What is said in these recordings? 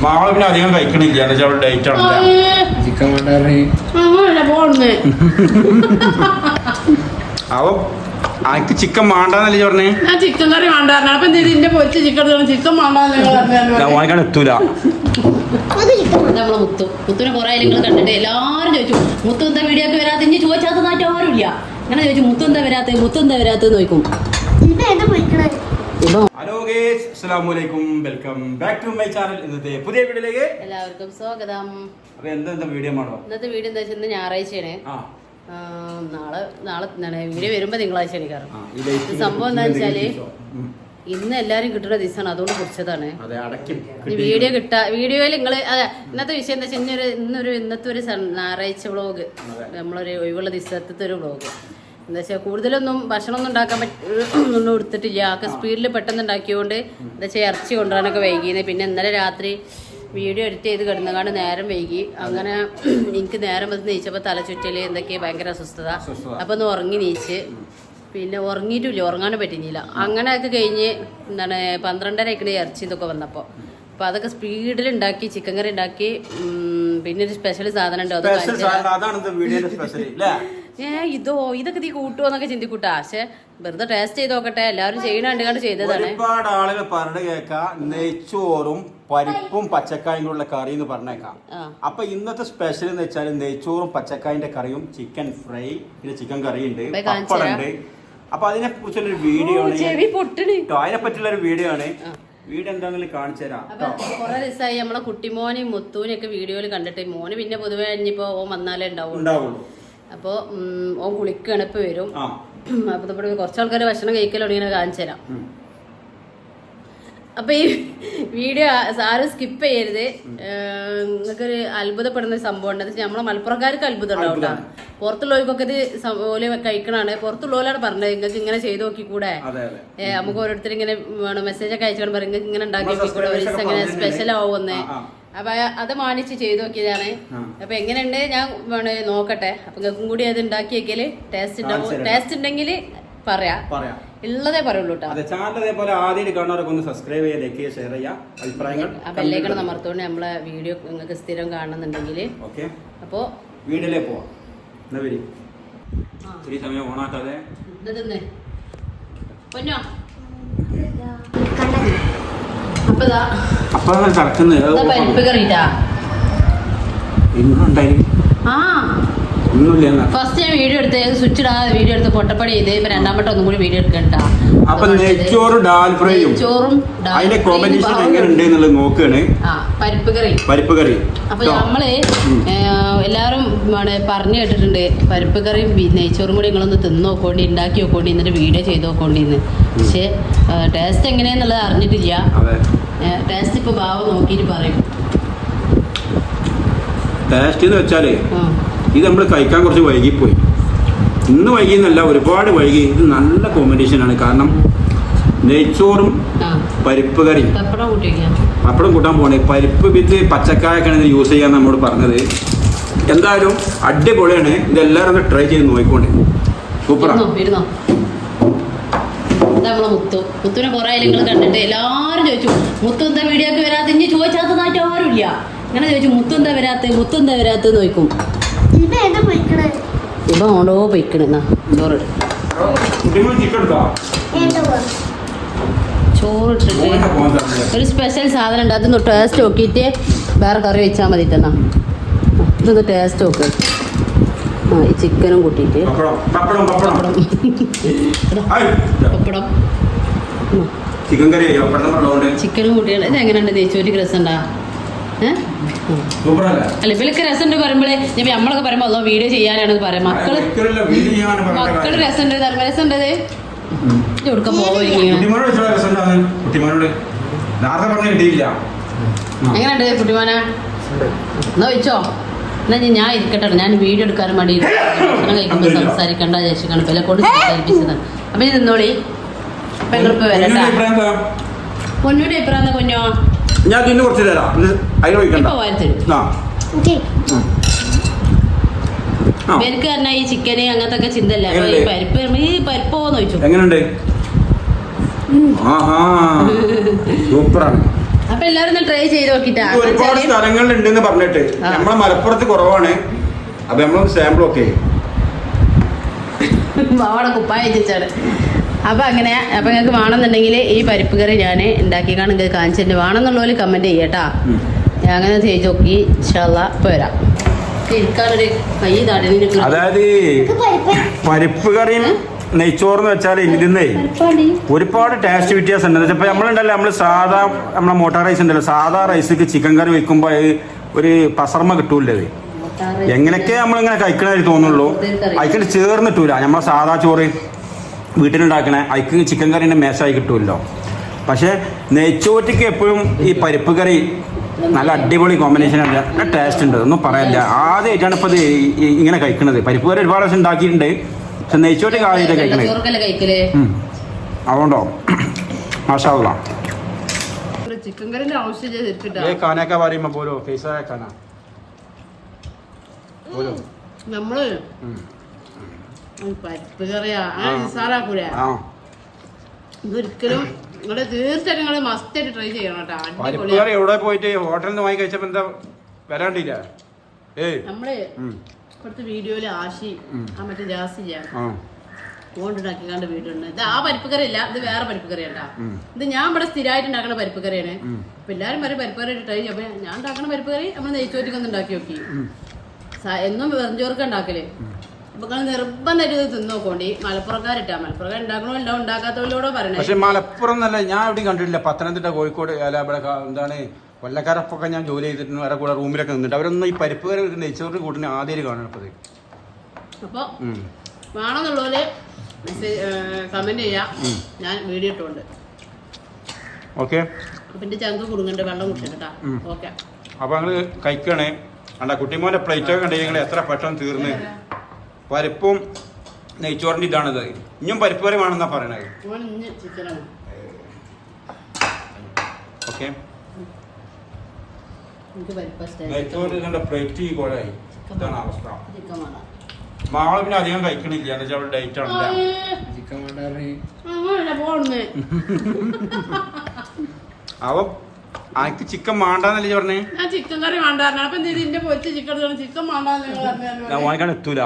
Mall പിന്നെ അധികം കഴിക്കണില്ല date ആണ് ചിക്കൻ അവ എനിക്ക് ചിക്കൻ വേണ്ടെന്നല്ലേ പറഞ്ഞേ ചിക്കൻ കറി വേണ്ടായിരുന്നു അപ്പൊ ഇതിന്റെ പൊരിച്ച ചിക്കൻ ചിക്കൻ വേണ്ടാൻ എത്തൂല നമ്മളെ മുത്തുനെ കുറെ നിങ്ങൾ കണ്ടിട്ട് എല്ലാരും ചോദിച്ചു മുത്തു എന്താ വീഡിയോ ഒക്കെ വരാത്ത ഇനി ചോദിച്ചാത്ത നാറ്റം ആരും ഇല്ല അങ്ങനെ ചോദിച്ചു മുത്തു എന്താ വരാത്ത നോക്കും. ഹലോ ഗയ്സ്, അസ്സലാമു അലൈക്കും, welcome back to my channel. ഇന്നത്തെ പുതിയ വീഡിയോയിലേക്ക് എല്ലാവർക്കും സ്വാഗതം. അപ്പൊ എന്താ വീഡിയോ ആണോ ഇന്നത്തെ വീഡിയോ എന്താ വെച്ചാൽ ഞായറാഴ്ചയാണ്. നാളെ വീഡിയോ വരുമ്പോ തിങ്കളാഴ്ചയാണ് കാരണം സംഭവം എന്താ വെച്ചാല് ഇന്ന് എല്ലാരും കിട്ടുന്ന ദിവസമാണ്, അതുകൊണ്ട് കുറിച്ചതാണ് വീഡിയോയിൽ നിങ്ങള് ഇന്നത്തെ വിഷയം എന്താ വെച്ചാൽ ഇന്നത്തെ ഒരു ഞായറാഴ്ച വ്ളോഗ്, നമ്മളൊരു ഒഴിവുള്ള ദിവസത്തെ ഒരു വ്ളോഗ്. എന്താ വെച്ചാൽ കൂടുതലൊന്നും ഭക്ഷണമൊന്നും ഉണ്ടാക്കാൻ ഒന്നും എടുത്തിട്ടില്ല, ആകെ സ്പീഡിൽ പെട്ടെന്ന് ഉണ്ടാക്കിയോണ്ട് എന്താ വെച്ചാൽ ഇറച്ചി കൊണ്ടുവരാനൊക്കെ വൈകിയത്. പിന്നെ ഇന്നലെ രാത്രി വീഡിയോ എഡിറ്റ് ചെയ്ത് കിടന്നുകൊണ്ട് നേരം വൈകി. അങ്ങനെ എനിക്ക് നേരം വന്ന് നീച്ചപ്പോൾ തലചുറ്റല് എന്തൊക്കെയാ ഭയങ്കര അസ്വസ്ഥത. അപ്പൊ ഒന്ന് ഉറങ്ങി നീച്ച്, പിന്നെ ഉറങ്ങിയിട്ടില്ല, ഉറങ്ങാനും പറ്റുന്നില്ല. അങ്ങനെയൊക്കെ കഴിഞ്ഞ് 12:30 ഇറച്ചി ഇതൊക്കെ വന്നപ്പോൾ അപ്പോൾ അതൊക്കെ സ്പീഡിൽ ഉണ്ടാക്കി, ചിക്കൻ കറി ഉണ്ടാക്കി. പിന്നെ ഒരു സ്പെഷ്യൽ സാധനം ഉണ്ട്, ഇതൊക്കെ നീ കൂട്ടുമോന്നൊക്കെ ചിന്തിക്കൂട്ടാ. പക്ഷെ വെറുതെ ടേസ്റ്റ് ചെയ്ത് നോക്കട്ടെ, എല്ലാവരും ചെയ്യണണ്ട് ചെയ്തതാണ്. ഒരുപാട് ആളുകൾ പറഞ്ഞു കേൾക്കാം നെയ്ച്ചോറും പരിപ്പും പച്ചക്കായും കൂടെ കറി എന്ന് പറഞ്ഞേക്കാം. അപ്പൊ ഇന്നത്തെ സ്പെഷ്യൽ എന്ന് വെച്ചാൽ നെയ്ച്ചോറും പച്ചക്കായിന്റെ കറിയും ചിക്കൻ ഫ്രൈ, പിന്നെ ചിക്കൻ കറി ഉണ്ട്, പപ്പടമുണ്ട്. അപ്പൊ അതിനെ കുറിച്ചുള്ളൊരു വീഡിയോ ആണ്, അതിനെ പറ്റിയുള്ള ഒരു വീഡിയോ ആണ്. വീഡിയോ എന്താണെങ്കിലും കാണിച്ചു തരാം. കുറെ ദിവസമായി നമ്മളെ കുട്ടിമോനെയും മുത്തൂനെയൊക്കെ വീഡിയോയിൽ കണ്ടിട്ട്. മോന് പിന്നെ പൊതുവെ ഇനിയിപ്പോ ഓൻ വന്നാലേ ഉണ്ടാവുള്ളൂ. അപ്പൊ ഓൻ കുളിക്കാണ്, ഇപ്പൊ വരും. അപ്പൊ ഇവിടെ കുറച്ചാൾക്കാർ ഭക്ഷണം കഴിക്കലോ ഇങ്ങനെ കാണിച്ചു തരാം. അപ്പൊ ഈ വീഡിയോ ആരും സ്കിപ്പ് ചെയ്യരുത്. നിങ്ങൾക്കൊരു അത്ഭുതപ്പെടുന്ന സംഭവം ഉണ്ട്. നമ്മളെ മലപ്പുറക്കാർക്ക് അത്ഭുതം ഉണ്ടാവും കേട്ടോ. പുറത്തുള്ളവർക്കൊക്കെ ഇത് ഓല് കഴിക്കണാണ്. പുറത്തുള്ളവരാണ് പറഞ്ഞത് നിങ്ങൾക്ക് ഇങ്ങനെ ചെയ്ത് നോക്കിക്കൂടെ, നമുക്ക് ഓരോരുത്തർ ഇങ്ങനെ മെസ്സേജ് ഒക്കെ അയച്ചു പറയും നിങ്ങൾക്ക് ഇങ്ങനെ ഉണ്ടാക്കി നോക്കിക്കൂടെ, ഒരു ദിവസം ഇങ്ങനെ സ്പെഷ്യൽ ആവുമെന്ന്. അപ്പൊ അത് മാനിച്ച് ചെയ്ത് നോക്കിയതാണ്. അപ്പൊ എങ്ങനെയുണ്ട് ഞാൻ നോക്കട്ടെ. അപ്പൊ നിങ്ങൾക്കും കൂടി അത് ഉണ്ടാക്കി വെക്കല് ടേസ്റ്റ് ഉണ്ടെങ്കിൽ പറയാം, ഉള്ളതേ പറയുള്ളൂ കേട്ടോ. ചാനൽ ആദ്യം കാണാറൊക്കെ ഒന്ന് സബ്സ്ക്രൈബ് ചെയ്യുക, ലൈക്ക് ചെയ്യുക, ഷെയർ ചെയ്യുക, അഭിപ്രായങ്ങൾ ബെല്ലൈക്കൺ അമർത്തോണ്ട് നമ്മളെ വീഡിയോ നിങ്ങൾക്ക് സ്ഥിരം കാണുന്നുണ്ടെങ്കിൽ. അപ്പോ വീഡിയോയിലേക്ക് പോവാം. സമയം ഓണാക്കാതെ പരിപ്പ് കറിട്ടാ ഫസ്റ്റ് ഞാൻ വീഡിയോ എടുത്ത് സ്വിച്ച് ഇടാതെ വീഡിയോ എടുത്ത് പൊട്ടപ്പടി ചെയ്ത് ഇപ്പൊ രണ്ടാമത്തെ ഒന്നും കൂടി വീഡിയോ എടുക്കണ്ട. അപ്പൊ നെയ്ച്ചോറും ഡാൽ ഫ്രൈയും അതിന്റെ കോമ്പിനേഷൻ എങ്ങനെയുണ്ട് നോക്കുകയാണ്. പരിപ്പ് കറി അപ്പൊ നമ്മള് എല്ലാരും പറഞ്ഞു കേട്ടിട്ടുണ്ട് പരിപ്പ് കറിയും നെയ്ച്ചോറും കൂടി നിങ്ങളൊന്ന് തിന്ന് നോക്കോണ്ടി, ഉണ്ടാക്കി നോക്കോണ്ടി, എന്നിട്ട് വീഡിയോ ചെയ്ത് നോക്കോണ്ടിന്ന്. പക്ഷെ ടേസ്റ്റ് എങ്ങനെയാന്നുള്ളത് അറിഞ്ഞിട്ടില്ല. ടേസ്റ്റ് ഇപ്പൊ ഭാവം നോക്കിയിട്ട് പറയും. ടേസ്റ്റ് എന്ന് വെച്ചാല് ഇത് നമ്മൾ കഴിക്കാൻ കുറച്ച് വൈകിപ്പോയി. ഇന്ന് വൈകിയെന്നല്ല, ഒരുപാട് വൈകി. ഇത് നല്ല കോമ്പിനേഷനാണ്. കാരണം നെയ്ച്ചോറും പരിപ്പ് കറി, പപ്പടം കൂട്ടാൻ പോണേ. പരിപ്പ് വിത്ത് പച്ചക്കായൊക്കെയാണ് യൂസ് ചെയ്യാൻ നമ്മോട് പറഞ്ഞത്. എന്തായാലും അടിപൊളിയാണ്. ഇതെല്ലാവരും ഒന്ന് ട്രൈ ചെയ്ത് നോക്കിക്കോണ്ടേ, സൂപ്പറാണ്. മുത്തുനെ കുറെ നിങ്ങൾ കണ്ടിട്ട് എല്ലാരും ചോദിച്ചു മുത്തു എന്താ വീഡിയോ ഒക്കെ വരാത്ത ഇനി ചോദിച്ചാത്ത നാറ്റം ആരും ഇല്ല. അങ്ങനെ ചോദിച്ചു മുത്തു എന്താ വരാത്ത നോക്കും. ഇപ്പൊ ഓടോ പൊയ്ക്കണെന്നാ ചോറ് ചോറിട്ടിട്ട് ഒരു സ്പെഷ്യൽ സാധനം ഉണ്ട്. അതൊന്ന് ടേസ്റ്റ് നോക്കിയിട്ട് വേറെ കറി വെച്ചാൽ മതി തന്നെ. ഇതൊന്ന് ടേസ്റ്റ് നോക്ക്. ഈ ചിക്കനും കൂട്ടിയിട്ട് പപ്പടം ചിക്കനും കൂട്ടിയാണ്. ഇത് എങ്ങനെയുണ്ട് നെയ്ച്ചോറ്റിക്ക് രസമുണ്ടാ? അല്ല ഇവലൊക്കെ രസമുണ്ട് പറയുമ്പോഴേ ഞാൻ നമ്മളൊക്കെ പറയുമ്പോ അതോ വീഡിയോ ചെയ്യാനാണ് പറയാം. മക്കള് രസമുണ്ട്, നല്ല രസമുണ്ടത്. കൊടുക്കാൻ എങ്ങനെയുണ്ട് കുട്ടിമാന? എന്നാ വെച്ചോ, എന്നാ ഞാൻ ഇരിക്കട്ടെ. ഞാൻ വീഡിയോ എടുക്കാനും വേണ്ടി ഭക്ഷണം കഴിക്കുമ്പോൾ സംസാരിക്കേണ്ട വിചാരിച്ചാണ് വില കൊണ്ട് സംസാരിപ്പിച്ചതാണ്. അപ്പൊ ഇത് നിന്നോളി. അപ്പൊ എങ്ങനെ വരണ്ട പൊന്നൂടെ അഭിപ്രായം പൊന്നോ? ഞാൻ ഇന്ന് കുറച്ച് തരാം. പേർക്ക് പറഞ്ഞാൽ ഈ ചിക്കന് അങ്ങനത്തെ ഒക്കെ ചിന്തല്ല. പരിപ്പോന്ന് ചോദിച്ചു എങ്ങനെയുണ്ട്? ആഹാ സൂപ്പറാണ്. അപ്പൊ എല്ലാരും ഒന്ന് ട്രൈ ചെയ്ത് നോക്കിട്ടാ. ഇത് ഒരുപാട് സ്ഥലങ്ങളിൽ ഉണ്ടെന്ന് പറഞ്ഞിട്ട് നമ്മളെ മലപ്പുറത്ത് കുറവാണ്. അപ്പൊ നമ്മളൊരു സാമ്പിൾ ഒക്കെ അവിടെ കുപ്പായ വെച്ചാണ്. അപ്പൊ അങ്ങനെ അപ്പൊ നിങ്ങൾക്ക് വേണമെന്നുണ്ടെങ്കിൽ ഈ പരിപ്പ് കറി ഞാൻ ഉണ്ടാക്കിക്കാണ് നിങ്ങൾക്ക് കാണിച്ചിട്ട് വേണമെന്നുള്ളവര് കമന്റ് ചെയ്യട്ടാ. ഞാൻ അങ്ങനെ ചെയ്ത് നോക്കി ഇൻഷാല്ലാ ഇപ്പൊ വരാം. ഇരിക്കാനൊരു കൈ തടഞ്ഞു. അതായത് പരിപ്പ് കറിയും നെയ്ച്ചോറെന്ന് വെച്ചാൽ ഇതിന്നേ ഒരുപാട് ടേസ്റ്റ് വ്യത്യാസം ഉണ്ട്. ഇപ്പൊ നമ്മളുണ്ടല്ലോ നമ്മൾ സാധാ നമ്മളെ മോട്ടാർ റൈസ് ഉണ്ടല്ലോ, സാധാ റൈസിക്ക് ചിക്കൻ കറി വെക്കുമ്പോൾ ഒരു പസർമ കിട്ടൂല്ലേ. എങ്ങനെയൊക്കെ നമ്മളിങ്ങനെ കഴിക്കണമായിട്ട് തോന്നുള്ളൂ. അതിന് ചേർന്നിട്ടൂല. നമ്മളെ സാധാ ചോറ് വീട്ടിലുണ്ടാക്കണേ അതിക്ക് ചിക്കൻ കറീൻ്റെ മേശായി കിട്ടുമല്ലോ. പക്ഷെ നെയ്ച്ചോറ്റിക്ക് എപ്പോഴും ഈ പരിപ്പ് കറി നല്ല അടിപൊളി കോമ്പിനേഷനാണ്. ടേസ്റ്റ് ഉണ്ട്, ഒന്നും പറയാനില്ല. ആദ്യമായിട്ടാണ് ഇപ്പോൾ ഇത് ഇങ്ങനെ കഴിക്കുന്നത്. പരിപ്പ് കറി ഒരുപാട് ദിവസം ഉണ്ടാക്കിയിട്ടുണ്ട്, പക്ഷെ നെയ്ച്ചോറ്റിക്ക് ആദ്യമായിട്ട് കഴിക്കണേ. അതുകൊണ്ടോ മാഷാ ചിക്കൻ കറിന്റെ ആവശ്യം खाने बारे में बोलो, कैसा है खाना बोलो. നമ്മള് പരിപ്പ് കറിയാ അങ്ങനെ നിസാറാക്കൂലേ. ഇതൊരിക്കലും നിങ്ങള് തീർച്ചയായിട്ടും നിങ്ങള് മസ്റ്റ് ആയിട്ട് ട്രൈ ചെയ്യണം കേട്ടോ. പരിപ്പ് കറി എവിടെ പോയിട്ട് ഹോട്ടലിൽ നിന്ന് വാങ്ങി കഴിച്ചപ്പോ എന്താ വരാണ്ടില്ല. നമ്മള് ഇപ്പോഴത്തെ വീഡിയോയില് ആശി ആ മറ്റേ ജാസില്ല കൊണ്ടുണ്ടാക്കിക്കാണ്ട് വീഡിയോ ഉണ്ട്. ഇത് ആ പരിപ്പ് കറി അല്ല, ഇത് വേറെ പരിപ്പ് കറി ഉണ്ടാ. ഇത് ഞാൻ ഇവിടെ സ്ഥിരമായിട്ട് ഉണ്ടാക്കുന്ന പരിപ്പ് കറിയാണ്. അപ്പൊ എല്ലാരും പറയും പരിപ്പ് കറി ട്രൈ ചെയ്യും. അപ്പൊ ഞാൻ ഉണ്ടാക്കുന്ന പരിപ്പ് കറി നമ്മൾ നെയ്ച്ചോറ്റിക്കൊന്ന് ഉണ്ടാക്കി നോക്കി. എന്നും വെറുംചോർക്ക് ഉണ്ടാക്കല്. അപ്പൊ നിർബന്ധമായിട്ട് ഇത് തിന്നോക്കോണ്ടി. മലപ്പുറക്കാരിട്ടാ മലപ്പുറക്കാർ ഉണ്ടാക്കണോ ഉണ്ടാവും, ഉണ്ടാക്കാത്തവരോടോ പറയണേ. പക്ഷെ മലപ്പുറം എന്നല്ല, ഞാൻ എവിടെയും കണ്ടിട്ടില്ല. പത്തനംതിട്ട, കോഴിക്കോട്, ഇവിടെ എന്താണ് കൊല്ലക്കാരപ്പൊക്കെ ഞാൻ ജോലി ചെയ്തിട്ട് വേറെ കൂടെ റൂമിലൊക്കെ നിന്നിട്ട് അവരൊന്നും ഈ പരിപ്പ് കറി നെയ്ച്ചോറിന് കൂട്ടിന് ആദ്യം കാണണപ്പത്. അപ്പൊ വേണമെന്നുള്ളവര് കമന്റ് ചെയ്യാം, ഞാൻ വീഡിയോ ഇട്ടുണ്ട്. ഓക്കെ, പിന്നെ ചങ്ക് കുടുങ്ങണ്ട് വെള്ളം കുടിച്ചിട്ടാ. ഓക്കെ, അപ്പൊ ഞങ്ങള് കഴിക്കണേ. അണ്ട കുട്ടിമോന്റെ പ്ലേറ്റൊക്കെ കണ്ടെങ്കിൽ ഞങ്ങൾ എത്ര പെട്ടെന്ന് തീർന്ന്. പരിപ്പും നെയ്ച്ചോറിന്റെ ഇതാണിത്. ഇനിയും പരിപ്പ് കറി വേണമെന്നാ പറയണത്. ഓക്കെ, നെയ്ച്ചോറിന്റെ പ്ലേറ്റ് കോളായി. ഇതാണ് അവസ്ഥ. മാള് പിന്നെ അധികം കഴിക്കണില്ല, എന്താ വെച്ചാൽ ഡേറ്റ് ആണല്ലേ. അവ എനിക്ക് ചിക്കൻ വേണ്ടാന്നല്ലേ പറഞ്ഞേ. ഞാൻ ചിക്കൻ കറി വേണ്ടായിരുന്നു. അപ്പൊ ഇതിന്റെ പൊരിച്ച ചിക്കൻ ഞാൻ വാങ്ങിക്കാൻ എത്തൂല.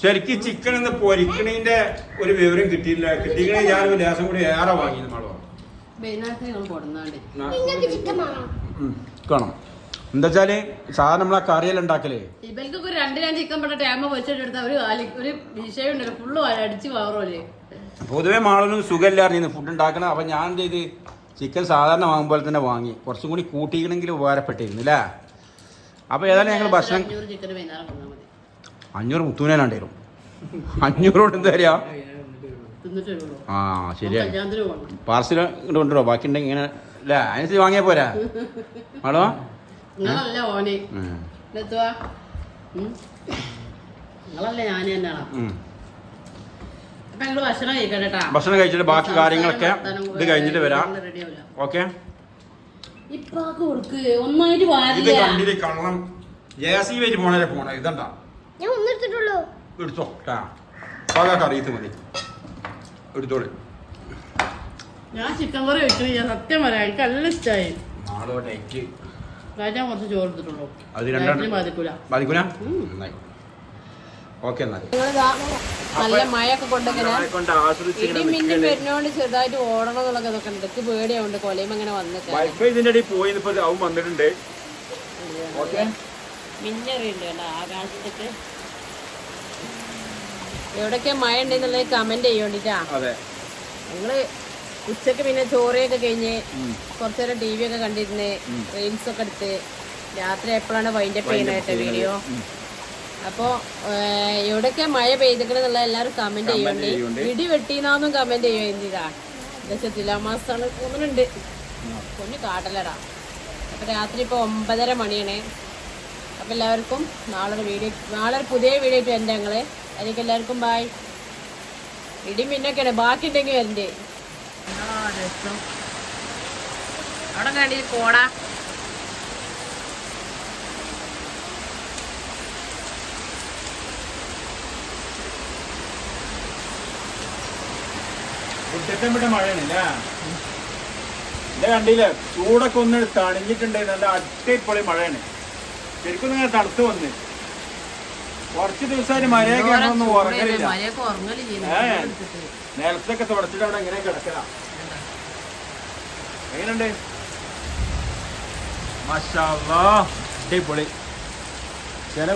ശരിക്കും ചിക്കൻ എന്ന് പൊരിക്കണീന്റെ ഒരു വിവരം കിട്ടിയില്ല. കിട്ടിക്കണേ ഞാനൊരു ലേസം കൂടി ഏറെ വാങ്ങി. നമ്മളോ കാണാം. എന്താ വെച്ചാല് സാധാരണ നമ്മളെ കറിയെല്ലാം ഉണ്ടാക്കലേ ഇവൽക്കൊക്കെ 2 ചിക്കൻ പെട്ട ടേമ വെച്ചിട്ടെടുത്ത ഒരു വിഷയം ഉണ്ടല്ലോ, ഫുള്ള് അടിച്ച് വാറോല്ലേ. പൊതുവെ മാളൊന്നും സുഖമില്ലായിരുന്നു ഫുഡ് ഉണ്ടാക്കണം. അപ്പൊ ഞാൻ എന്ത് ചെയ്ത് ചിക്കൻ സാധാരണ വാങ്ങുമ്പോൾ തന്നെ വാങ്ങി കുറച്ചും കൂടി കൂട്ടിക്കണമെങ്കിൽ ഉപകാരപ്പെട്ടിരുന്നു അല്ലേ. അപ്പൊ ഏതായാലും ഞങ്ങൾ ഭക്ഷണം 500 മുത്തൂനാണ്ടായിരുന്നു. 500 കൊണ്ട് എന്താ പറയാ. ആ ശരിയാ, പാർസൽ കൊണ്ടുവരോ ബാക്കി ഉണ്ടെങ്കിൽ ഇങ്ങനെ അല്ലേ. അതിനനുസരിച്ച് വാങ്ങിയാ പോരാ ആളോ. നിങ്ങളല്ല ഓനെ നിങ്ങളല്ലേ ഞാൻ തന്നെയാണ്. ഭക്ഷണം കഴിച്ചിട്ട് ബാക്കി കാര്യങ്ങളൊക്കെ ഇത് കഴിഞ്ഞിട്ട് വരാം. ഓക്കെ, ഇത് കണ്ടിട്ട് കള്ളം ജേസി വെച്ച് പോണേ ഇതണ്ടാ എടുത്തോ അറിയത്ത് മതി എടുത്തോളി. ഞാൻ ചിക്കൻ കറി വെക്കണില്ല, സത്യം പറയാം. എനിക്ക് നല്ല ഇഷ്ടമായി. ഞാൻ കുറച്ച് ചോറ് എടുത്തിട്ടുള്ളൂ, ബാധിക്കൂല. ഓക്കെ, നല്ല മഴയൊക്കെ കൊണ്ടിങ്ങനെ ഇടി മിന്നും വരുന്നോണ്ട് ചെറുതായിട്ട് ഓടണം എന്നുള്ളത് ഇതൊക്കെ ഉണ്ട്. എനിക്ക് പേടിയാവുണ്ട് കൊലയും അങ്ങനെ വന്നിട്ട് ഇതിന്റെ ഇടയിൽ പോയി അവൻ വന്നിട്ടുണ്ട്. മിന്നറിയുണ്ട് കേട്ടോ ആകാശത്തൊക്കെ. എവിടൊക്കെ മഴ ഉണ്ടെന്നുള്ളത് കമന്റ് ചെയ്യോണ്ടിട്ടാ. നിങ്ങള് ഉച്ചക്ക് പിന്നെ ചോറയൊക്കെ കഴിഞ്ഞ് കുറച്ചേരം TV ഒക്കെ കണ്ടിരുന്ന് റീൽസ് ഒക്കെ എടുത്ത് രാത്രി എപ്പോഴാണ് വൈൻഡപ്പ് ചെയ്യുന്നതായിട്ട് വീഡിയോ. അപ്പോ എവിടെയൊക്കെ മഴ പെയ്തിക്കണെന്നുള്ള എല്ലാവരും കമന്റ് ചെയ്യോണ്ടി. ഇടി വെട്ടിന്നാന്നും കമന്റ് ചെയ്യോ. എന്തിനാ എന്താ തുലാമാസാണ് തോന്നുന്നുണ്ട്, പൊന്നു കാട്ടലടാ. അപ്പൊ രാത്രി ഇപ്പൊ 9:30 മണിയാണ്. അപ്പൊ എല്ലാവർക്കും നാളെ ഒരു പുതിയ വീഡിയോ ആയിട്ട് വരണ്ട ഞങ്ങള്. അതിലേക്ക് എല്ലാവർക്കും ബായ്. ഇടി മിന്നൊക്കെയാണ്, ബാക്കി ഉണ്ടെങ്കിൽ വരണ്ടേ. അവിടെ കണ്ടി പോടാ. ഉച്ചക്കമ്പിട്ട മഴയാണ് അല്ലേ? ഇത് കണ്ടില്ലേ, ചൂടൊക്കെ ഒന്ന് തണിഞ്ഞിട്ടുണ്ട്. നല്ല അടിപൊളി മഴയാണ്. ശരിക്കും നിങ്ങൾ തണുത്ത് വന്ന് കുറച്ച് ദിവസമായിട്ട് മഴയൊക്കെ ഒന്നും ഉറങ്ങലില്ല. നിലത്തൊക്കെ തുടച്ചിട്ട് അവിടെ എങ്ങനെ കിടക്കണം. എങ്ങനെയുണ്ട്? മാഷാ അല്ലാഹ്, അടിപൊളി. ചില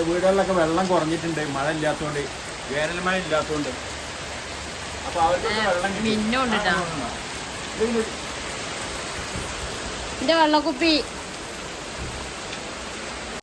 വീടുകളിലൊക്കെ വെള്ളം കുറഞ്ഞിട്ടുണ്ട്, മഴ ഇല്ലാത്തതുകൊണ്ട്, വേനൽ മഴ ഇല്ലാത്തതുകൊണ്ട്. അപ്പൊ അവർക്കൊക്കെ വെള്ളം എന്റെ വെള്ളക്കുപ്പി